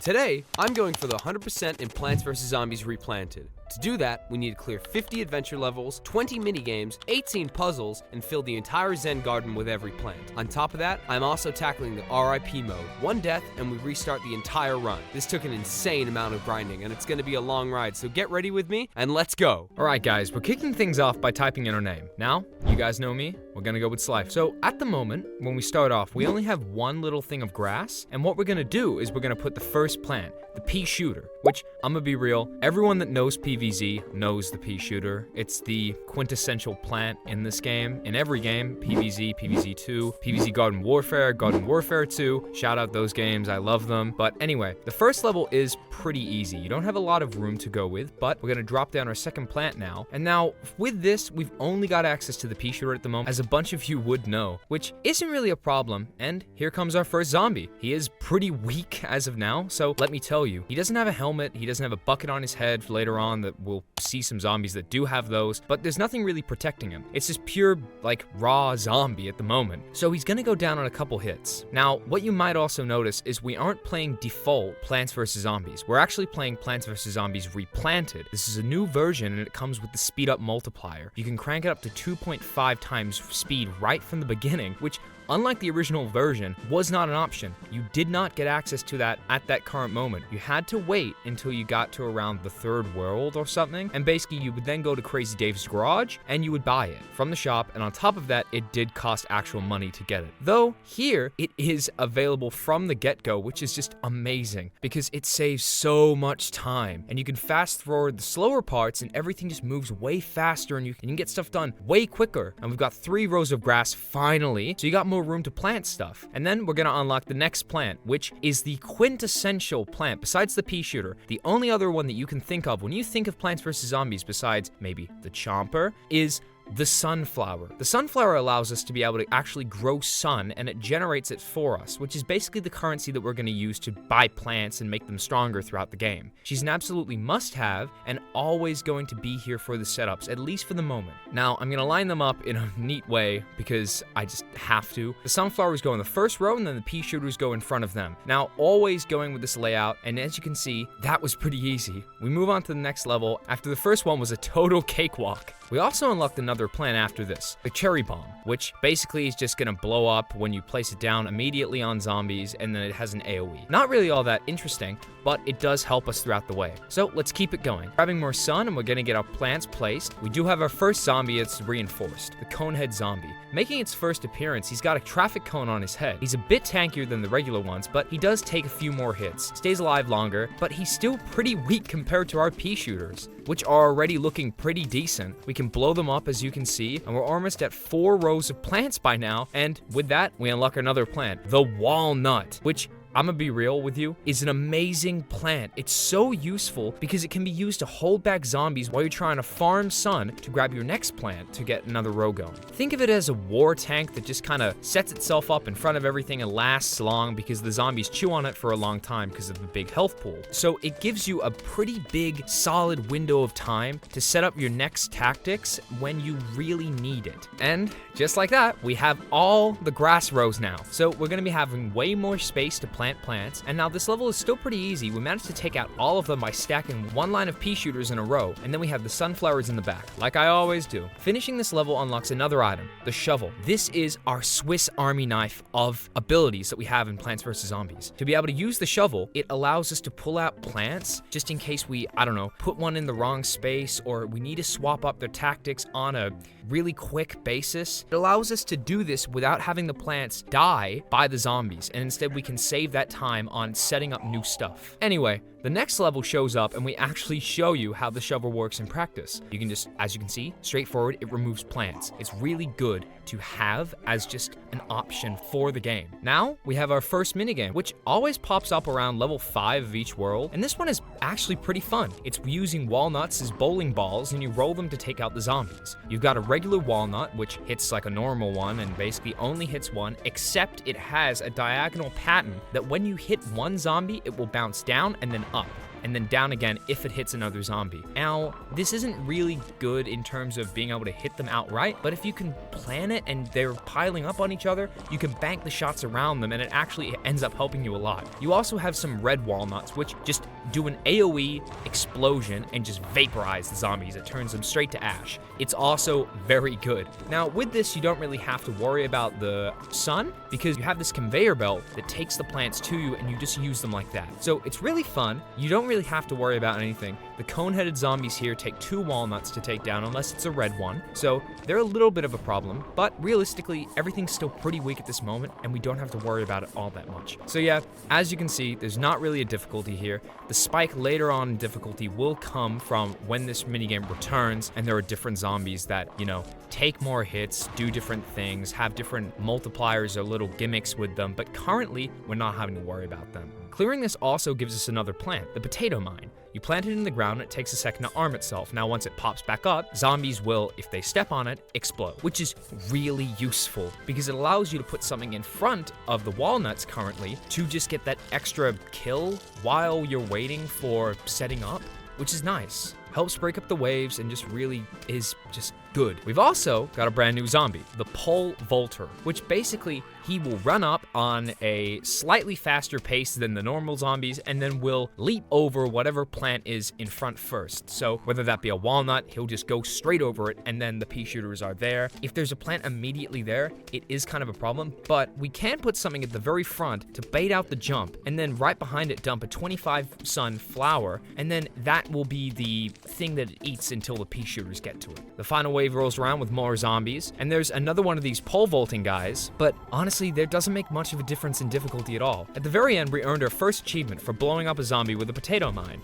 Today, I'm going for the 100% in Plants vs. Zombies Replanted. To do that, we need to clear 50 adventure levels, 20 minigames, 18 puzzles, and fill the entire Zen Garden with every plant. On top of that, I'm also tackling the RIP mode. One death, and we restart the entire run. This took an insane amount of grinding, and it's going to be a long ride, so get ready with me, and let's go! Alright guys, we're kicking things off by typing in our name. Now, you guys know me, we're gonna go with Slife. So, at the moment, when we start off, we only have one little thing of grass, and what we're gonna do is we're gonna put the first plant, the pea shooter, which, I'm gonna be real, everyone that knows PvZ knows the pea shooter. It's the quintessential plant in this game. In every game, PvZ, PvZ2, PvZ Garden Warfare 2, shout out those games, I love them. But anyway, the first level is pretty easy. You don't have a lot of room to go with, but we're gonna drop down our second plant now. And now, with this, we've only got access to the pea shooter at the moment, as a bunch of you would know, which isn't really a problem. And here comes our first zombie. He is pretty weak as of now, so let me tell you, he doesn't have a helmet, he doesn't have a bucket on his head. Later on that we'll see some zombies that do have those, but there's nothing really protecting him. It's just pure, like, raw zombie at the moment. So he's gonna go down on a couple hits. Now, what you might also notice is we aren't playing default Plants vs. Zombies. We're actually playing Plants vs. Zombies Replanted. This is a new version and it comes with the speed up multiplier. You can crank it up to 2.5 times speed right from the beginning, which, unlike the original version, was not an option. You did not get access to that at that current moment. You had to wait until you got to around the third world or something, and basically you would then go to Crazy Dave's garage and you would buy it from the shop, and on top of that, it did cost actual money to get it. Though, here, it is available from the get-go, which is just amazing, because it saves so much time, and you can fast forward the slower parts and everything just moves way faster, and you can get stuff done way quicker. And we've got 3 rows of grass finally, so you got more room to plant stuff. And then we're gonna unlock the next plant, which is the quintessential plant besides the pea shooter. The only other one that you can think of when you think of Plants vs. Zombies besides maybe the chomper is the sunflower. The sunflower allows us to be able to actually grow sun, and it generates it for us, which is basically the currency that we're going to use to buy plants and make them stronger throughout the game. She's an absolutely must-have and always going to be here for the setups, at least for the moment. Now, I'm going to line them up in a neat way because I just have to. The sunflowers go in the first row, and then the pea shooters go in front of them. Now, always going with this layout, and as you can see, that was pretty easy. We move on to the next level after the first one was a total cakewalk. We also unlocked another plant after this, the cherry bomb, which basically is just gonna blow up when you place it down immediately on zombies, and then it has an AoE. Not really all that interesting, but it does help us throughout the way. So let's keep it going. Grabbing more sun, and we're gonna get our plants placed. We do have our first zombie that's reinforced, the conehead zombie. Making its first appearance, he's got a traffic cone on his head. He's a bit tankier than the regular ones, but he does take a few more hits, stays alive longer, but he's still pretty weak compared to our pea shooters, which are already looking pretty decent. We can blow them up, as you can see, and we're almost at 4 rows of plants by now, and with that, we unlock another plant, the walnut, which, I'm gonna be real with you, is an amazing plant. It's so useful because it can be used to hold back zombies while you're trying to farm sun to grab your next plant to get another row going. Think of it as a war tank that just kind of sets itself up in front of everything and lasts long because the zombies chew on it for a long time because of the big health pool. So it gives you a pretty big, solid window of time to set up your next tactics when you really need it. And just like that, we have all the grass rows now. So we're gonna be having way more space to plant plants, and now this level is still pretty easy. We managed to take out all of them by stacking one line of pea shooters in a row, and then we have the sunflowers in the back, like I always do. Finishing this level unlocks another item, the shovel. This is our Swiss Army knife of abilities that we have in Plants vs. Zombies. To be able to use the shovel, it allows us to pull out plants just in case we, I don't know, put one in the wrong space, or we need to swap up their tactics on a really quick basis. It allows us to do this without having the plants die by the zombies, and instead we can save that time on setting up new stuff. Anyway, the next level shows up and we actually show you how the shovel works in practice. You can just, as you can see, straightforward, it removes plants. It's really good to have as just an option for the game. Now, we have our first minigame, which always pops up around level 5 of each world, and this one is actually pretty fun. It's using walnuts as bowling balls, and you roll them to take out the zombies. You've got a regular walnut, which hits like a normal one, and basically only hits one, except it has a diagonal pattern that when you hit one zombie, it will bounce down and then up. and then down again if it hits another zombie. Now, this isn't really good in terms of being able to hit them outright, but if you can plan it and they're piling up on each other, you can bank the shots around them and it actually ends up helping you a lot. You also have some red walnuts, which just do an AoE explosion and just vaporize the zombies. It turns them straight to ash. It's also very good. Now, with this, you don't really have to worry about the sun because you have this conveyor belt that takes the plants to you and you just use them like that. So it's really fun. You don't really have to worry about anything. The cone-headed zombies here take 2 walnuts to take down unless it's a red one. So they're a little bit of a problem, but realistically, everything's still pretty weak at this moment and we don't have to worry about it all that much. So yeah, as you can see, there's not really a difficulty here. The spike later on in difficulty will come from when this minigame returns and there are different zombies that, you know, take more hits, do different things, have different multipliers or little gimmicks with them, but currently, we're not having to worry about them. Clearing this also gives us another plant, the potato mine. You plant it in the ground and it takes a second to arm itself. Now once it pops back up, zombies will, if they step on it, explode, which is really useful because it allows you to put something in front of the walnuts currently to just get that extra kill while you're waiting for setting up, which is nice. Helps break up the waves and just really is just good. We've also got a brand new zombie, the pole vaulter, which basically he will run up on a slightly faster pace than the normal zombies and then will leap over whatever plant is in front first. So whether that be a walnut, he'll just go straight over it and then the pea shooters are there. If there's a plant immediately there, it is kind of a problem, but we can put something at the very front to bait out the jump and then right behind it dump a 25 sun flower and then that will be the thing that it eats until the pea shooters get to it. The final wave rolls around with more zombies and there's another one of these pole vaulting guys, but honestly, there doesn't make much of a difference in difficulty at all. At the very end, we earned our first achievement for blowing up a zombie with a potato mine.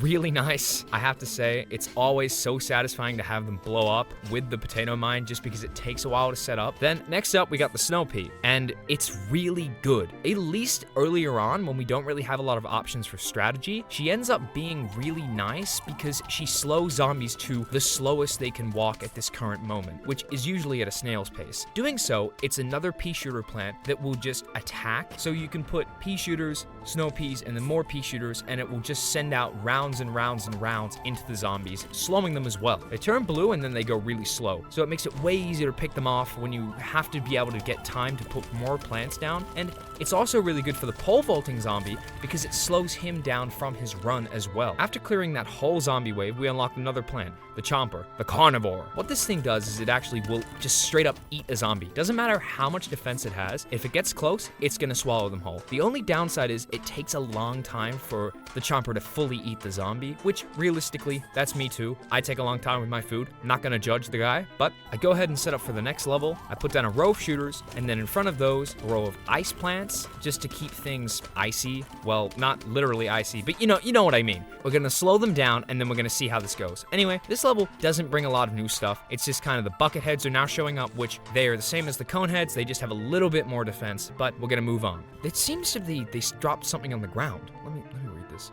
Really nice, I have to say. It's always so satisfying to have them blow up with the potato mine just because it takes a while to set up. Then next up we got the snow pea and it's really good. At least earlier on when we don't really have a lot of options for strategy, she ends up being really nice because she slows zombies to the slowest they can walk at this current moment, which is usually at a snail's pace. Doing so, it's another pea shooter plant that will just attack. So you can put pea shooters, snow peas, and then more pea shooters and it will just send out rounds and rounds and rounds into the zombies, slowing them as well. They turn blue and then they go really slow. So it makes it way easier to pick them off when you have to be able to get time to put more plants down. And it's also really good for the pole vaulting zombie because it slows him down from his run as well. After clearing that whole zombie wave, we unlocked another plant, the chomper, the carnivore. What this thing does is it actually will just straight up eat a zombie. Doesn't matter how much defense it has, if it gets close, it's gonna swallow them whole. The only downside is it takes a long time for the chomper to fully eat the zombie, which realistically, that's me too. I take a long time with my food. I'm not gonna judge the guy, but I go ahead and set up for the next level. I put down a row of shooters, and then in front of those, a row of ice plants, just to keep things icy. Well, not literally icy, but you know what I mean. We're gonna slow them down, and then we're gonna see how this goes. Anyway, this level doesn't bring a lot of new stuff. It's just kind of the bucket heads are now showing up, which they are the same as the cone heads. They just have a little bit more defense, but we're gonna move on. It seems to be they dropped something on the ground. Let me read this.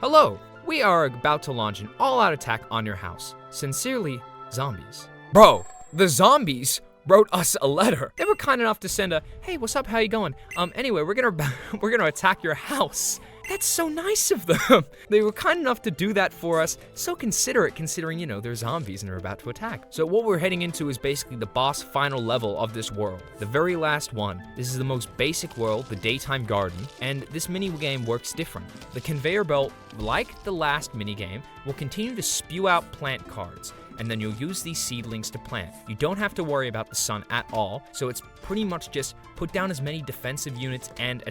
Hello. We are about to launch an all-out attack on your house. Sincerely, zombies. Bro, the zombies wrote us a letter. They were kind enough to send a, hey, what's up, how you going? Anyway, we're gonna attack your house. That's so nice of them. They were kind enough to do that for us. So considerate considering, you know, they're zombies and they're about to attack. So what we're heading into is basically the boss final level of this world. The very last one. This is the most basic world, the daytime garden, and this mini game works different. The conveyor belt, like the last mini game, will continue to spew out plant cards, and then you'll use these seedlings to plant. You don't have to worry about the sun at all, so it's pretty much just put down as many defensive units and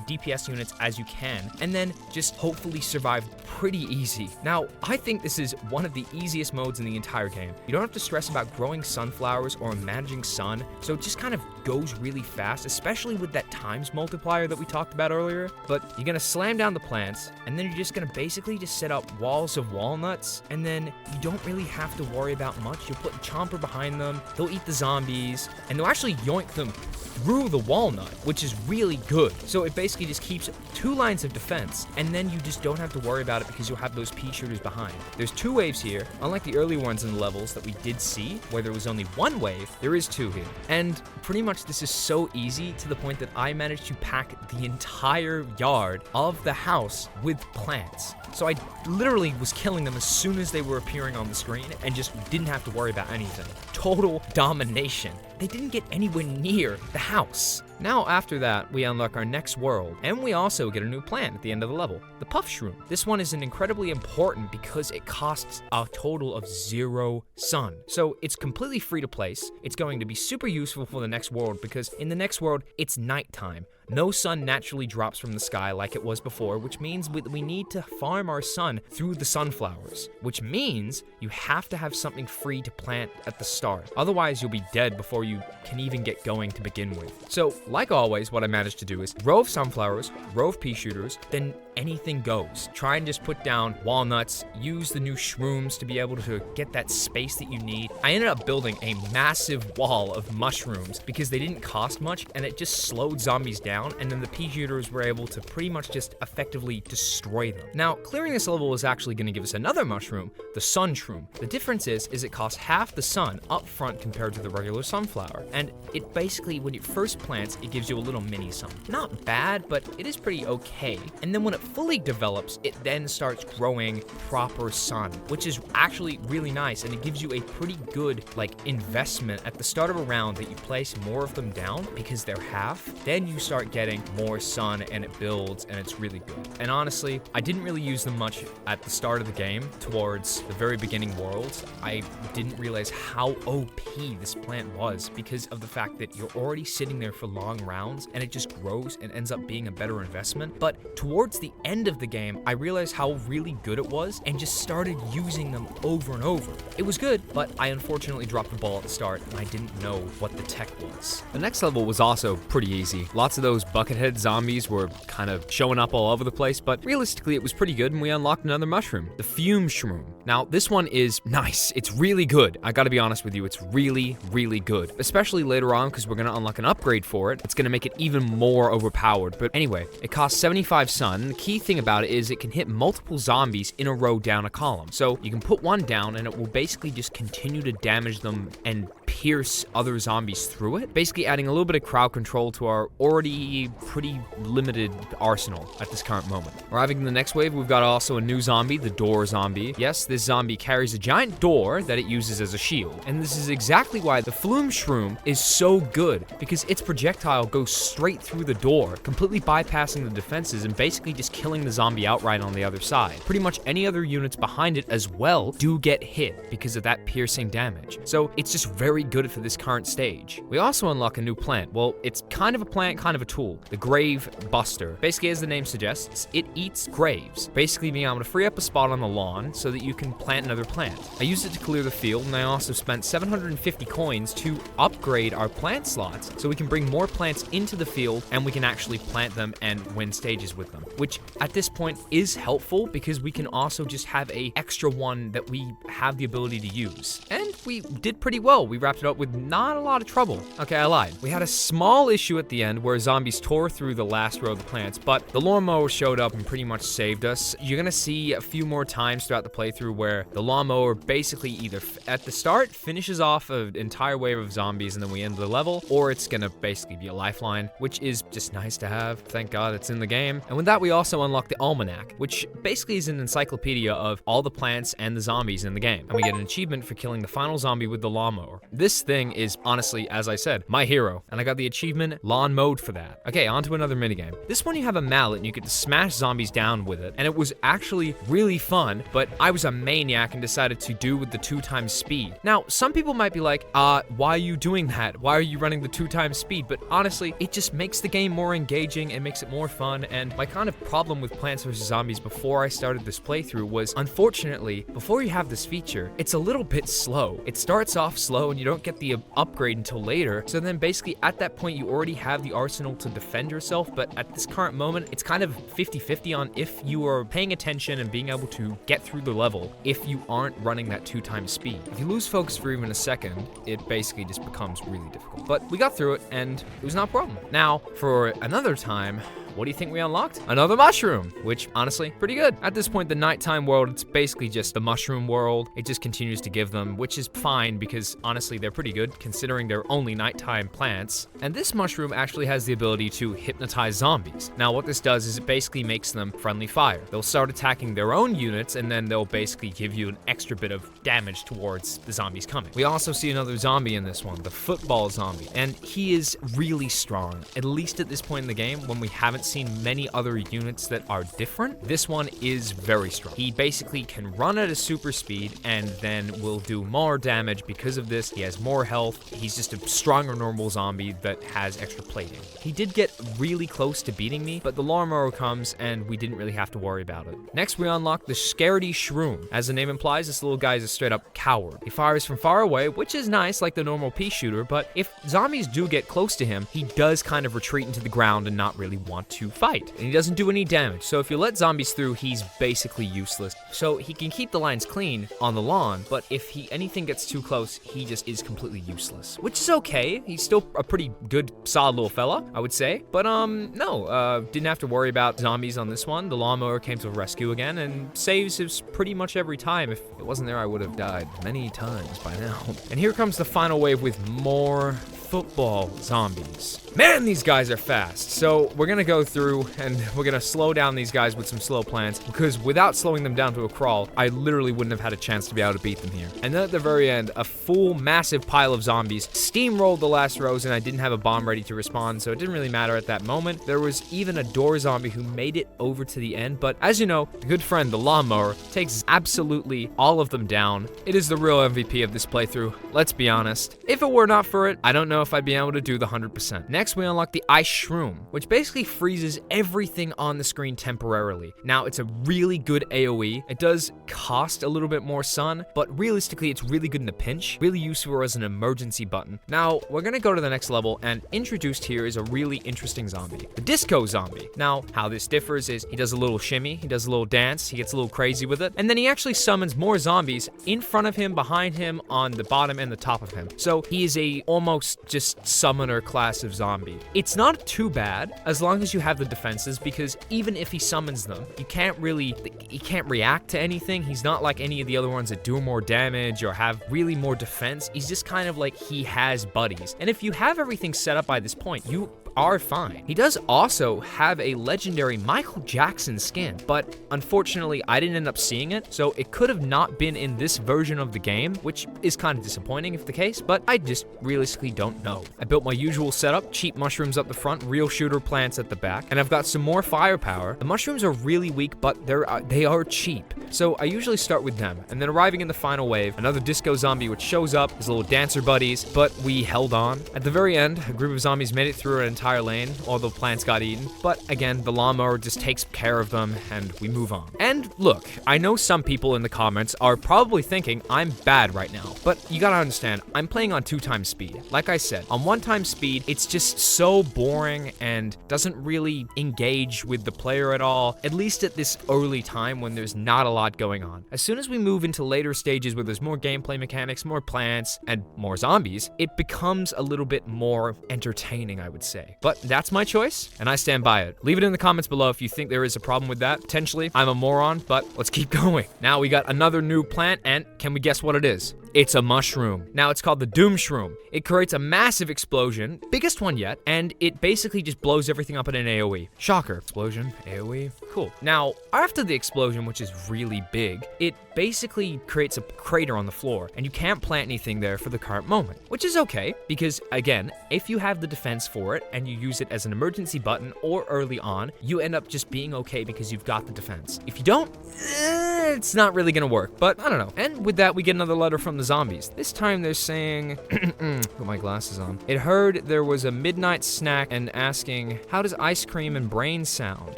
DPS units as you can, and then just hopefully survive pretty easy. Now, I think this is one of the easiest modes in the entire game. You don't have to stress about growing sunflowers or managing sun, so it just kind of goes really fast, especially with that times multiplier that we talked about earlier. But you're gonna slam down the plants, and then you're just gonna basically just set up walls of walnuts, and then you don't really have to worry about much. You'll put a chomper behind them, they'll eat the zombies, and they'll actually yoink them through the walnut, which is really good. So it basically just keeps 2 lines of defense, and then you just don't have to worry about it because you'll have those pea shooters behind. There's 2 waves here, unlike the early ones in the levels that we did see, where there was only 1 wave, there is 2 here. And pretty much this is so easy to the point that I managed to pack the entire yard of the house with plants. So I literally was killing them as soon as they were appearing on the screen and just didn't have to worry about anything. Total domination. They didn't get anywhere near the house. Now after that, we unlock our next world, and we also get a new plant at the end of the level, the puff shroom. This one is incredibly important because it costs a total of 0 sun. So it's completely free to place. It's going to be super useful for the next world because in the next world, it's nighttime. No sun naturally drops from the sky like it was before, which means we need to farm our sun through the sunflowers, which means you have to have something free to plant at the start. Otherwise, you'll be dead before you can even get going to begin with. So, like always, what I managed to do is row of sunflowers, row of pea shooters, then anything goes. Try and just put down walnuts, use the new shrooms to be able to get that space that you need. I ended up building a massive wall of mushrooms because they didn't cost much and it just slowed zombies down, and then the pea shooters were able to pretty much just effectively destroy them. Now, clearing this level is actually going to give us another mushroom, the sun shroom. The difference is it costs half the sun up front compared to the regular sunflower, and it basically, when it first plants, it gives you a little mini sun. Not bad, but it is pretty okay. And then when it fully develops, it then starts growing proper sun, which is actually really nice, and it gives you a pretty good investment at the start of a round that you place more of them down because they're half. Then you start getting more sun and it builds and it's really good. And honestly, I didn't really use them much at the start of the game towards the very beginning worlds. I didn't realize how OP this plant was because of the fact that you're already sitting there for long rounds and it just grows and ends up being a better investment. But towards the end of the game, I realized how really good it was and just started using them over and over. It was good, but I unfortunately dropped the ball at the start and I didn't know what the tech was. The next level was also pretty easy. Lots of those buckethead zombies were kind of showing up all over the place, but realistically it was pretty good and we unlocked another mushroom, the fume shroom. Now this one is nice. It's really good. I gotta be honest with you, it's really, really good. Especially later on because we're gonna unlock an upgrade for it. It's gonna make it even more overpowered. But anyway, it costs 75 sun. The key thing about it is it can hit multiple zombies in a row down a column. So you can put one down and it will basically just continue to damage them and pierce other zombies through it, basically adding a little bit of crowd control to our already pretty limited arsenal at this current moment. Arriving in the next wave, we've got also a new zombie, the door zombie. Yes, this zombie carries a giant door that it uses as a shield, and this is exactly why the flume shroom is so good, because its projectile goes straight through the door, completely bypassing the defenses and basically just killing the zombie outright on the other side. Pretty much any other units behind it as well do get hit because of that piercing damage. So it's just very good for this current stage. We also unlock a new plant. Well, it's kind of a plant, kind of a tool. The Grave Buster. Basically, as the name suggests, it eats graves. Basically being able to free up a spot on the lawn so that you can plant another plant. I used it to clear the field, and I also spent 750 coins to upgrade our plant slots so we can bring more plants into the field and we can actually plant them and win stages with them, which at this point is helpful because we can also just have a extra one that we have the ability to use. And we did pretty well. We wrapped it up with not a lot of trouble. Okay, I lied. We had a small issue at the end where zombies tore through the last row of the plants, but the lawnmower showed up and pretty much saved us. You're gonna see a few more times throughout the playthrough where the lawnmower basically either at the start finishes off an entire wave of zombies and then we end the level, or it's gonna basically be a lifeline, which is just nice to have. Thank God it's in the game. And with that, we also unlock the Almanac, which basically is an encyclopedia of all the plants and the zombies in the game. And we get an achievement for killing the final zombie with the lawnmower. This thing is honestly, as I said, my hero, and I got the achievement lawn mode for that. Okay, on to another minigame. This one you have a mallet and you get to smash zombies down with it, and it was actually really fun, but I was a maniac and decided to do with the 2x speed. Now, some people might be like, why are you doing that? Why are you running the 2x speed? But honestly, it just makes the game more engaging, it makes it more fun, and my kind of problem with Plants vs. Zombies before I started this playthrough was, unfortunately, before you have this feature, it's a little bit slow. It starts off slow and you don't get the upgrade until later, so then basically at that point you already have the arsenal to defend yourself, but at this current moment it's kind of 50-50 on if you are paying attention and being able to get through the level if you aren't running that 2x speed. If you lose focus for even a second, it basically just becomes really difficult. But we got through it and it was not a problem. Now, for another time, what do you think we unlocked? Another mushroom, which honestly, pretty good. At this point, the nighttime world, it's basically just the mushroom world. It just continues to give them, which is fine because honestly, they're pretty good considering they're only nighttime plants. And this mushroom actually has the ability to hypnotize zombies. Now, what this does is it basically makes them friendly fire. They'll start attacking their own units and then they'll basically give you an extra bit of damage towards the zombies coming. We also see another zombie in this one, the football zombie, and he is really strong, at least at this point in the game when we haven't seen many other units that are different. This one is very strong. He basically can run at a super speed and then will do more damage because of this. He has more health. He's just a stronger normal zombie that has extra plating. He did get really close to beating me, but the lawnmower comes and we didn't really have to worry about it. Next, we unlock the Scaredy Shroom. As the name implies, this little guy is a straight up coward. He fires from far away, which is nice like the normal pea shooter, but if zombies do get close to him, he does kind of retreat into the ground and not really want to fight. And he doesn't do any damage, so if you let zombies through, he's basically useless. So he can keep the lines clean on the lawn, but if anything gets too close, he just is completely useless. Which is okay, he's still a pretty good, solid little fella, I would say. But no, didn't have to worry about zombies on this one. The lawnmower came to the rescue again and saves us pretty much every time. If it wasn't there, I would have died many times by now. And here comes the final wave with more football zombies. Man, these guys are fast. So we're gonna go through and we're gonna slow down these guys with some slow plants because without slowing them down to a crawl, I literally wouldn't have had a chance to be able to beat them here. And then at the very end, a full massive pile of zombies steamrolled the last rows and I didn't have a bomb ready to respond, so it didn't really matter at that moment. There was even a door zombie who made it over to the end, but as you know, a good friend, the lawnmower, takes absolutely all of them down. It is the real MVP of this playthrough, let's be honest. If it were not for it, I don't know if I'd be able to do the 100%. Next, we unlock the Ice Shroom, which basically freezes everything on the screen temporarily. Now, it's a really good AoE. It does cost a little bit more sun, but realistically, it's really good in a pinch, really useful as an emergency button. Now, we're gonna go to the next level, and introduced here is a really interesting zombie, the Disco Zombie. Now, how this differs is he does a little shimmy, he does a little dance, he gets a little crazy with it, and then he actually summons more zombies in front of him, behind him, on the bottom and the top of him. So he is a almost just summoner class of zombie. It's not too bad as long as you have the defenses, because even if he summons them, he can't react to anything. He's not like any of the other ones that do more damage or have really more defense. He's just kind of like he has buddies. And if you have everything set up by this point, you are fine. He does also have a legendary Michael Jackson skin, but unfortunately I didn't end up seeing it, so it could have not been in this version of the game, which is kind of disappointing if the case, but I just realistically don't know. I built my usual setup, cheap mushrooms up the front, real shooter plants at the back, and I've got some more firepower. The mushrooms are really weak, but they are cheap, so I usually start with them, and then arriving in the final wave, another disco zombie which shows up, his little dancer buddies, but we held on. At the very end, a group of zombies made it through an entire lane, all the plants got eaten, but again, the lawnmower just takes care of them and we move on. And look, I know some people in the comments are probably thinking I'm bad right now, but you gotta understand, I'm playing on 2x speed. Like I said, on 1x speed, it's just so boring and doesn't really engage with the player at all, at least at this early time when there's not a lot going on. As soon as we move into later stages where there's more gameplay mechanics, more plants, and more zombies, it becomes a little bit more entertaining, I would say. But that's my choice, and I stand by it. Leave it in the comments below if you think there is a problem with that. Potentially, I'm a moron, but let's keep going. Now we got another new plant, and can we guess what it is? It's a mushroom. Now it's called the Doom Shroom. It creates a massive explosion, biggest one yet, and it basically just blows everything up in an AoE. Shocker. Explosion, AoE, cool. Now, after the explosion, which is really big, it basically creates a crater on the floor, and you can't plant anything there for the current moment, which is okay, because again, if you have the defense for it, and you use it as an emergency button or early on, you end up just being okay because you've got the defense. If you don't, it's not really gonna work, but I don't know. And with that, we get another letter from the zombies. This time they're saying, put my glasses on. It heard there was a midnight snack and asking, how does ice cream and brains sound?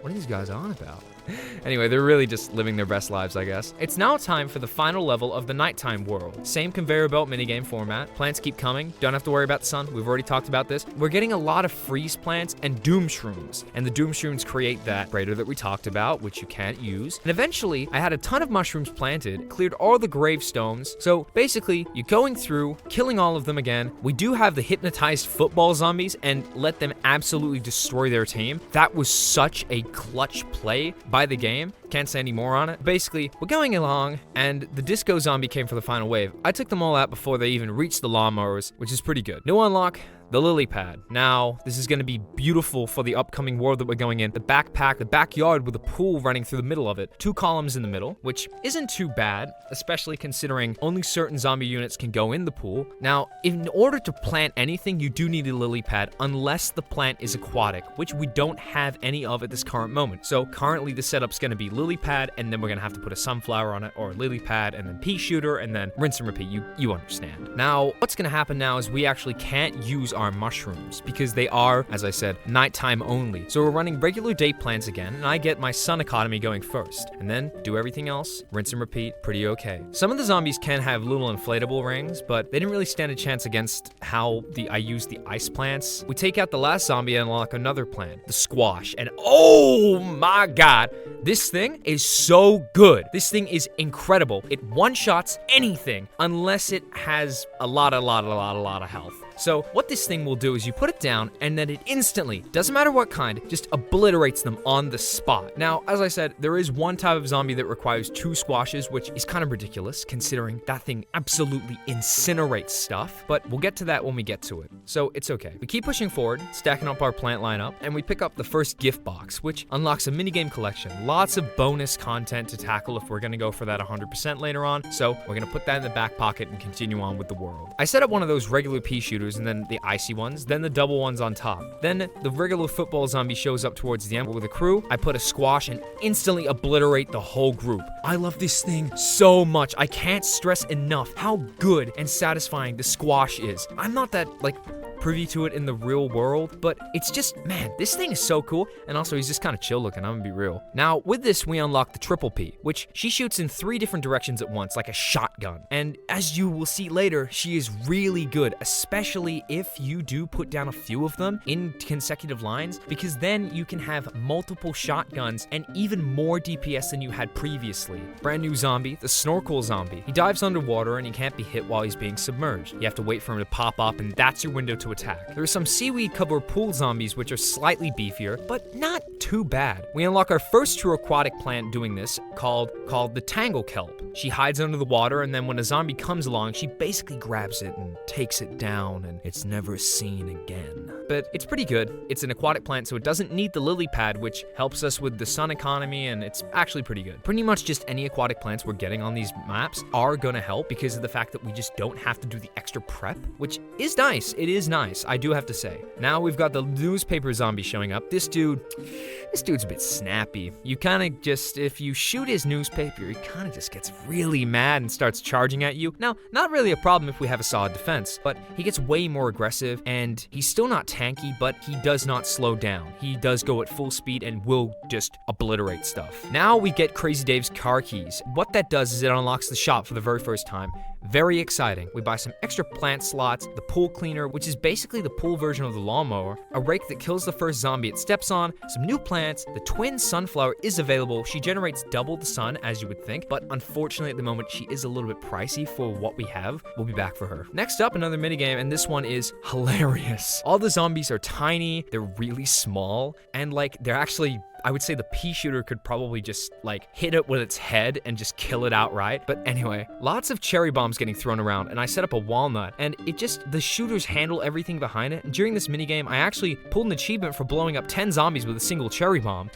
What are these guys on about? Anyway, they're really just living their best lives, I guess. It's now time for the final level of the nighttime world. Same conveyor belt minigame format. Plants keep coming. Don't have to worry about the sun. We've already talked about this. We're getting a lot of freeze plants and doom shrooms. And the doom shrooms create that crater that we talked about, which you can't use. And eventually, I had a ton of mushrooms planted, cleared all the gravestones. So basically, basically, you're going through, killing all of them again. We do have the hypnotized football zombies and let them absolutely destroy their team. That was such a clutch play by the game. Can't say any more on it. Basically, we're going along, and the disco zombie came for the final wave. I took them all out before they even reached the lawnmowers, which is pretty good. New unlock, the lily pad. Now, this is going to be beautiful for the upcoming world that we're going in. The backpack, the backyard with a pool running through the middle of it. 2 columns in the middle, which isn't too bad, especially considering only certain zombie units can go in the pool. Now, in order to plant anything, you do need a lily pad, unless the plant is aquatic, which we don't have any of at this current moment. So currently the setup's going to be lily pad, and then we're going to have to put a sunflower on it, or a lily pad, and then pea shooter, and then rinse and repeat. You understand. Now, what's going to happen now is we actually can't use our mushrooms because they are, as I said, nighttime only. So we're running regular day plants again, and I get my sun economy going first, and then do everything else, rinse and repeat, pretty okay. Some of the zombies can have little inflatable rings, but they didn't really stand a chance against how I used the ice plants. We take out the last zombie and unlock another plant, the squash, and oh my god, this thing is so good. This thing is incredible. It one-shots anything unless it has a lot of health. So what this thing will do is you put it down, and then it instantly, doesn't matter what kind, just obliterates them on the spot. Now, as I said, there is one type of zombie that requires 2 squashes, which is kind of ridiculous considering that thing absolutely incinerates stuff, but we'll get to that when we get to it. So it's okay. We keep pushing forward, stacking up our plant lineup, and we pick up the first gift box, which unlocks a minigame collection. Lots of bonus content to tackle if we're gonna go for that 100% later on, so we're gonna put that in the back pocket and continue on with the world. I set up one of those regular pea shooters, and then the icy ones, then the double ones on top. Then the regular football zombie shows up towards the end with a crew. I put a squash and instantly obliterate the whole group. I love this thing so much. I can't stress enough how good and satisfying the squash is. I'm not that, privy to it in the real world, but it's just, man, this thing is so cool. And also, he's just kind of chill looking, I'm gonna be real. Now, with this, we unlock the triple P, which she shoots in 3 different directions at once, like a shotgun. And as you will see later, she is really good, especially if you do put down a few of them in consecutive lines, because then you can have multiple shotguns and even more DPS than you had previously. Brand new zombie, the snorkel zombie. He dives underwater and he can't be hit while he's being submerged. You have to wait for him to pop up, and that's your window to attack. There are some seaweed covered pool zombies which are slightly beefier, but not too bad. We unlock our first true aquatic plant doing this, called the tangle kelp. She hides under the water, and then when a zombie comes along, she basically grabs it and takes it down, and it's never seen again. But it's pretty good. It's an aquatic plant, so it doesn't need the lily pad, which helps us with the sun economy, and it's actually pretty good. Pretty much just any aquatic plants we're getting on these maps are gonna help because of the fact that we just don't have to do the extra prep, which is nice. It is nice, I do have to say. Now we've got the newspaper zombie showing up. This dude's a bit snappy. You kind of just, if you shoot his newspaper, he kind of just gets really mad and starts charging at you. Now, not really a problem if we have a solid defense, but he gets way more aggressive, and he's still not tanky, but he does not slow down. He does go at full speed and will just obliterate stuff. Now we get Crazy Dave's car keys. What that does is it unlocks the shop for the very first time. Very exciting. We buy some extra plant slots, the pool cleaner, which is basically the pool version of the lawnmower, a rake that kills the first zombie it steps on, some new plants, the twin sunflower is available. She generates double the sun, as you would think, but unfortunately at the moment she is a little bit pricey for what we have. We'll be back for her. Next up, another minigame, and this one is hilarious. All the zombies are tiny, they're really small, and they're actually, I would say the pea shooter could probably just hit it with its head and just kill it outright. But anyway, lots of cherry bombs getting thrown around, and I set up a walnut, and the shooters handle everything behind it. And during this minigame, I actually pulled an achievement for blowing up 10 zombies with a single cherry bomb.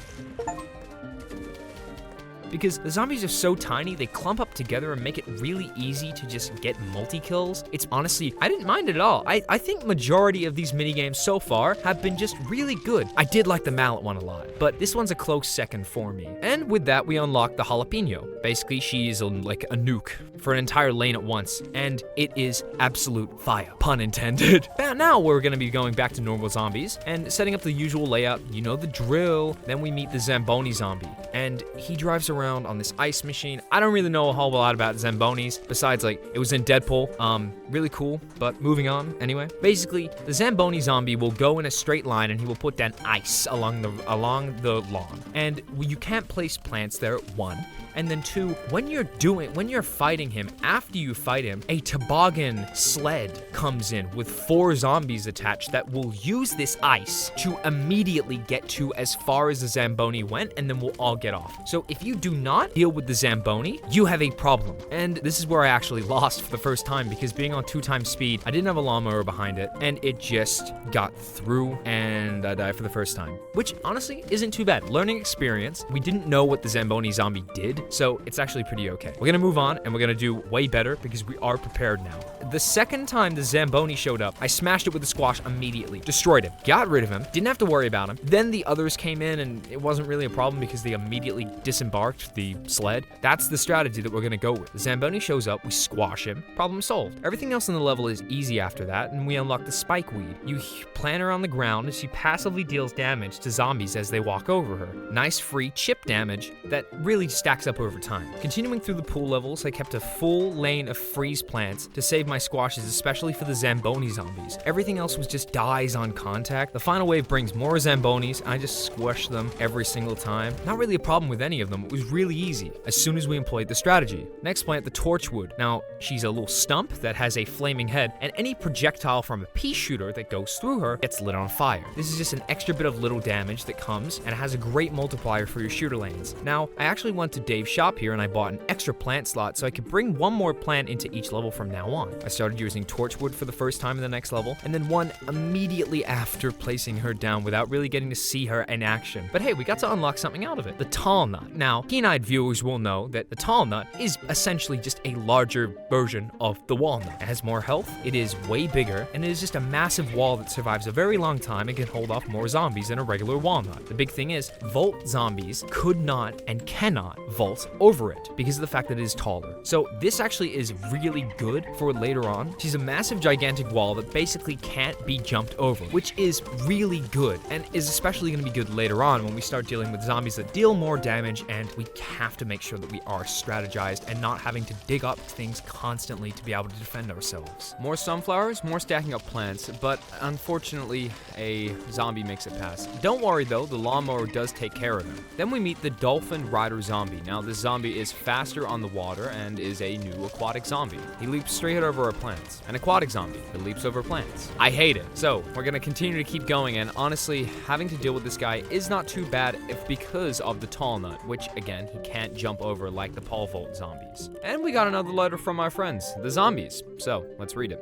Because the zombies are so tiny, they clump up together and make it really easy to just get multi-kills. It's honestly, I didn't mind it at all. I think majority of these minigames so far have been just really good. I did like the mallet one a lot, but this one's a close second for me. And with that, we unlock the jalapeno. Basically, she is like a nuke for an entire lane at once, and it is absolute fire, pun intended. Now we're gonna be going back to normal zombies and setting up the usual layout. You know the drill. Then we meet the Zamboni zombie. and he drives around on this ice machine. I don't really know a whole lot about Zambonis, besides like it was in Deadpool. Really cool, but moving on anyway. Basically, the Zamboni zombie will go in a straight line and he will put down ice along the lawn. And you can't place plants there, 1. And then 2, when you're fighting him, after you fight him, a toboggan sled comes in with 4 zombies attached that will use this ice to immediately get to as far as the Zamboni went, and then we'll all get off. So if you do not deal with the Zamboni, you have a problem. And this is where I actually lost for the first time, because being on 2 times speed, I didn't have a lawnmower behind it, and it just got through, and I died for the first time. Which honestly isn't too bad. Learning experience. We didn't know what the Zamboni zombie did, so it's actually pretty okay. We're gonna move on, and we're gonna do way better because we are prepared now. The second time the Zamboni showed up, I smashed it with the squash immediately. Destroyed him. Got rid of him. Didn't have to worry about him. Then the others came in, and it wasn't really a problem because they immediately disembarked the sled. That's the strategy that we're gonna go with. The Zamboni shows up, we squash him. Problem solved. Everything else in the level is easy after that, and we unlock the spike weed. You plant her on the ground, and she passively deals damage to zombies as they walk over her. Nice free chip damage that really stacks up over time. Continuing through the pool levels, I kept a full lane of freeze plants to save my squashes, especially for the Zamboni zombies. Everything else was just dies on contact. The final wave brings more Zambonis. I just squish them every single time. Not really a problem with any of them. It was really easy as soon as we employed the strategy. Next plant, the torchwood. Now, she's a little stump that has a flaming head, and any projectile from a pea shooter that goes through her gets lit on fire. This is just an extra bit of little damage that comes, and it has a great multiplier for your shooter lanes. Now, I actually went to Dave's shop here and I bought an extra plant slot so I could bring 1 more plant into each level from now on. I started using torchwood for the first time in the next level, and then 1 immediately after placing her down without really getting to see her in action. But hey, we got to unlock something out of it. The tall nut. Now, keen-eyed viewers will know that the tall nut is essentially just a larger version of the walnut. It has more health, it is way bigger, and it is just a massive wall that survives a very long time and can hold off more zombies than a regular walnut. The big thing is, Volt zombies could not and cannot vault over it because of the fact that it is taller. So this actually is really good for later on. She's a massive gigantic wall that basically can't be jumped over, which is really good and is especially going to be good later on when we start dealing with zombies that deal more damage, and we have to make sure that we are strategized and not having to dig up things constantly to be able to defend ourselves. More sunflowers, more stacking up plants, but unfortunately a zombie makes it past. Don't worry though, the lawnmower does take care of them. Then we meet the dolphin rider zombie. Now this zombie is faster on the water and is a new aquatic zombie. He leaps straight over our plants. An aquatic zombie that leaps over plants. I hate it. So we're gonna continue to keep going, and honestly, having to deal with this guy is not too bad if because of the tall nut, which again, he can't jump over like the pole vault zombies. And we got another letter from our friends, the zombies. So let's read it.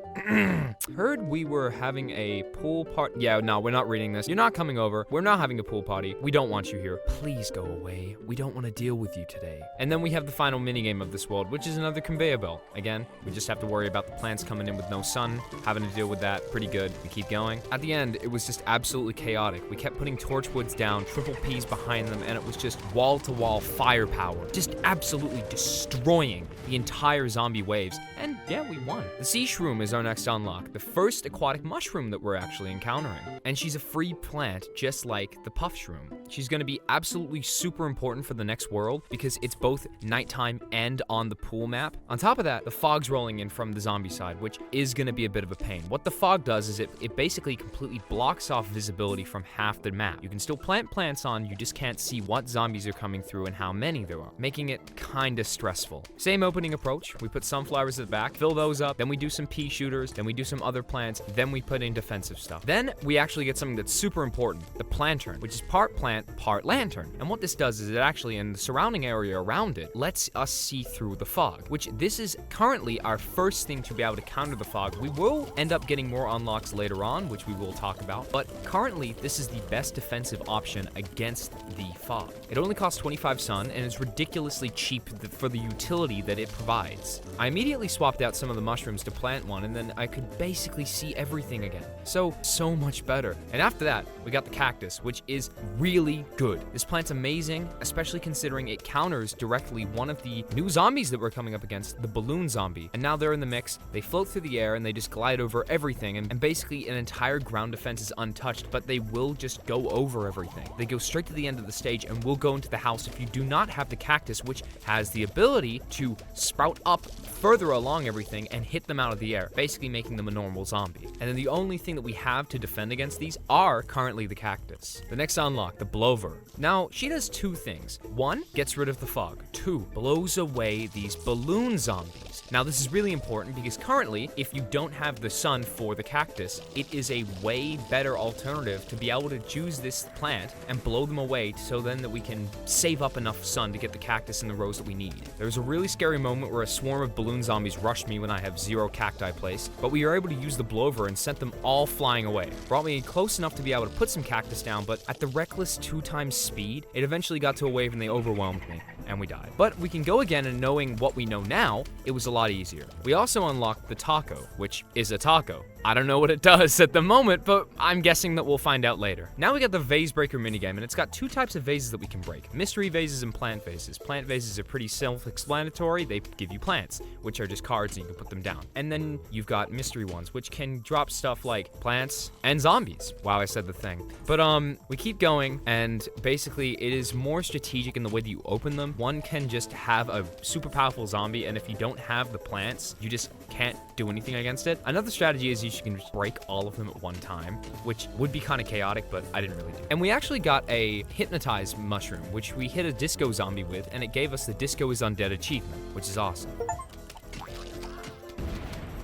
Heard we were having a pool party. Yeah, no, we're not reading this. You're not coming over. We're not having a pool party. We don't want you here. Please go away. We don't want to deal with you today. And then we have the final minigame of this world, which is another conveyor belt. Again, we just have to worry about the plants coming in with no sun, having to deal with that. Pretty good. We keep going. At the end, it was just absolutely chaotic. We kept putting torchwoods down, triple P's behind them, and it was just wall-to-wall firepower. Just absolutely destroying the entire zombie waves. And yeah, we won. The sea shroom is our next unlock, the first aquatic mushroom that we're actually encountering. And she's a free plant, just like the puff shroom. She's gonna be absolutely super important for the next world because it's both nighttime and on the pool map. On top of that, the fog's rolling in from the zombie side, which is gonna be a bit of a pain. What the fog does is it basically completely blocks off visibility from half the map. You can still plant plants on, you just can't see what zombies are coming through and how many there are, making it kinda stressful. Same opening approach. We put sunflowers at the back, fill those up, then we do some pea shooters, then we do some other plants, then we put in defensive stuff. Then we actually get something that's super important, the plantern, which is part plant, part lantern. And what this does is it actually, in the surrounding area around it, lets us see through the fog, which this is currently our first thing to be able to counter the fog. We will end up getting more unlocks later on, which we will talk about, but currently this is the best defensive option against the fog. It only costs 25 sun and is ridiculously cheap for the utility that it provides. I immediately swapped swapped out some of the mushrooms to plant one, and then I could basically see everything again. So much better. And after that, we got the cactus, which is really good. This plant's amazing, especially considering it counters directly one of the new zombies that we're coming up against, the balloon zombie. And now they're in the mix. They float through the air and they just glide over everything, and basically an entire ground defense is untouched, but they will just go over everything. They go straight to the end of the stage and will go into the house if you do not have the cactus, which has the ability to sprout up further along everything and hit them out of the air, basically making them a normal zombie. And then the only thing that we have to defend against these are currently the cactus. The next unlock, the blover. Now, she does two things. One, gets rid of the fog. Two, blows away these balloon zombies. Now, this is really important because currently, if you don't have the sun for the cactus, it is a way better alternative to be able to choose this plant and blow them away so then that we can save up enough sun to get the cactus in the rows that we need. There was a really scary moment where a swarm of balloon zombies rushed me when I have 0 cacti placed, but we were able to use the blower and sent them all flying away. Brought me close enough to be able to put some cactus down, but at the reckless 2x speed, it eventually got to a wave and they overwhelmed me, and we died. But we can go again, and knowing what we know now, it was a lot easier. We also unlocked the taco, which is a taco. I don't know what it does at the moment, but I'm guessing that we'll find out later. Now we got the vase breaker minigame, and it's got 2 types of vases that we can break. Mystery vases and plant vases. Plant vases are pretty self-explanatory. They give you plants, which are just cards and you can put them down. And then you've got mystery ones, which can drop stuff like plants and zombies. Wow, I said the thing. But we keep going, and basically it is more strategic in the way that you open them. One can just have a super powerful zombie, and if you don't have the plants, you just can't do anything against it. Another strategy is you can just break all of them at one time, which would be kind of chaotic, but I didn't really do it. And we actually got a hypnotized mushroom, which we hit a disco zombie with, and it gave us the Disco is Undead achievement, which is awesome.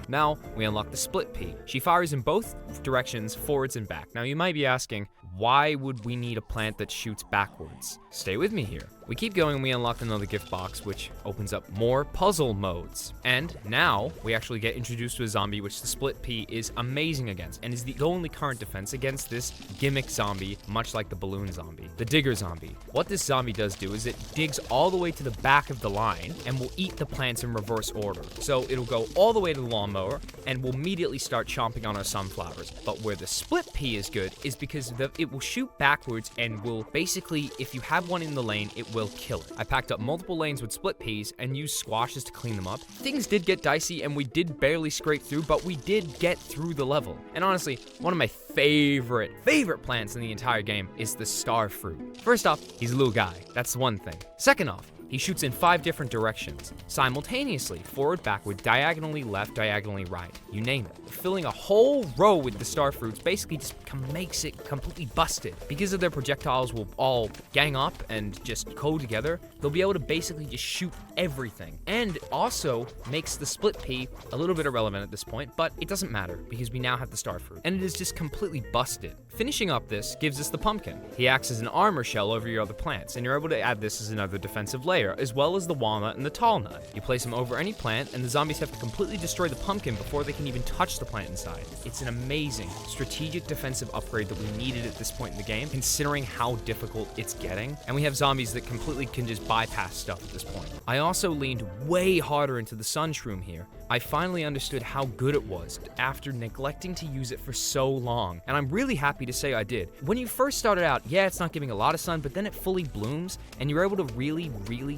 Now, we unlock the split pea. She fires in both directions, forwards and back. Now, you might be asking, why would we need a plant that shoots backwards? Stay with me here. We keep going and we unlock another gift box, which opens up more puzzle modes. And now we actually get introduced to a zombie, which the split pea is amazing against, and is the only current defense against this gimmick zombie, much like the balloon zombie, the digger zombie. What this zombie does do is it digs all the way to the back of the line and will eat the plants in reverse order. So it'll go all the way to the lawnmower and will immediately start chomping on our sunflowers. But where the split pea is good is because it will shoot backwards and will basically, if you have one in the lane, it will kill it. I packed up multiple lanes with split peas and used squashes to clean them up. Things did get dicey and we did barely scrape through, but we did get through the level. And honestly, one of my favorite plants in the entire game is the star fruit. First off, he's a little guy. That's one thing. Second off, he shoots in 5 different directions, simultaneously, forward, backward, diagonally left, diagonally right, you name it. Filling a whole row with the star fruits basically just makes it completely busted. Because of their projectiles will all gang up and just go together, they'll be able to basically just shoot everything. And also makes the split pea a little bit irrelevant at this point, but it doesn't matter because we now have the star fruit. And it is just completely busted. Finishing up this gives us the pumpkin. He acts as an armor shell over your other plants, and you're able to add this as another defensive layer, as well as the walnut and the tall nut. You place them over any plant, and the zombies have to completely destroy the pumpkin before they can even touch the plant inside. It's an amazing strategic defensive upgrade that we needed at this point in the game, considering how difficult it's getting. And we have zombies that completely can just bypass stuff at this point. I also leaned way harder into the sun shroom here. I finally understood how good it was after neglecting to use it for so long, and I'm really happy to say I did. When you first started out, yeah, it's not giving a lot of sun, but then it fully blooms, and you're able to really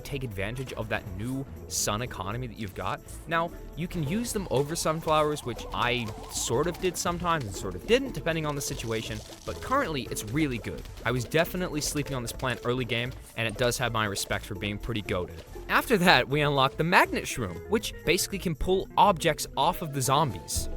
take advantage of that new sun economy that you've got. Now, you can use them over sunflowers, which I sort of did sometimes and sort of didn't, depending on the situation, but currently it's really good. I was definitely sleeping on this plant early game, and it does have my respect for being pretty goated. After that, we unlock the magnet shroom, which basically can pull objects off of the zombies.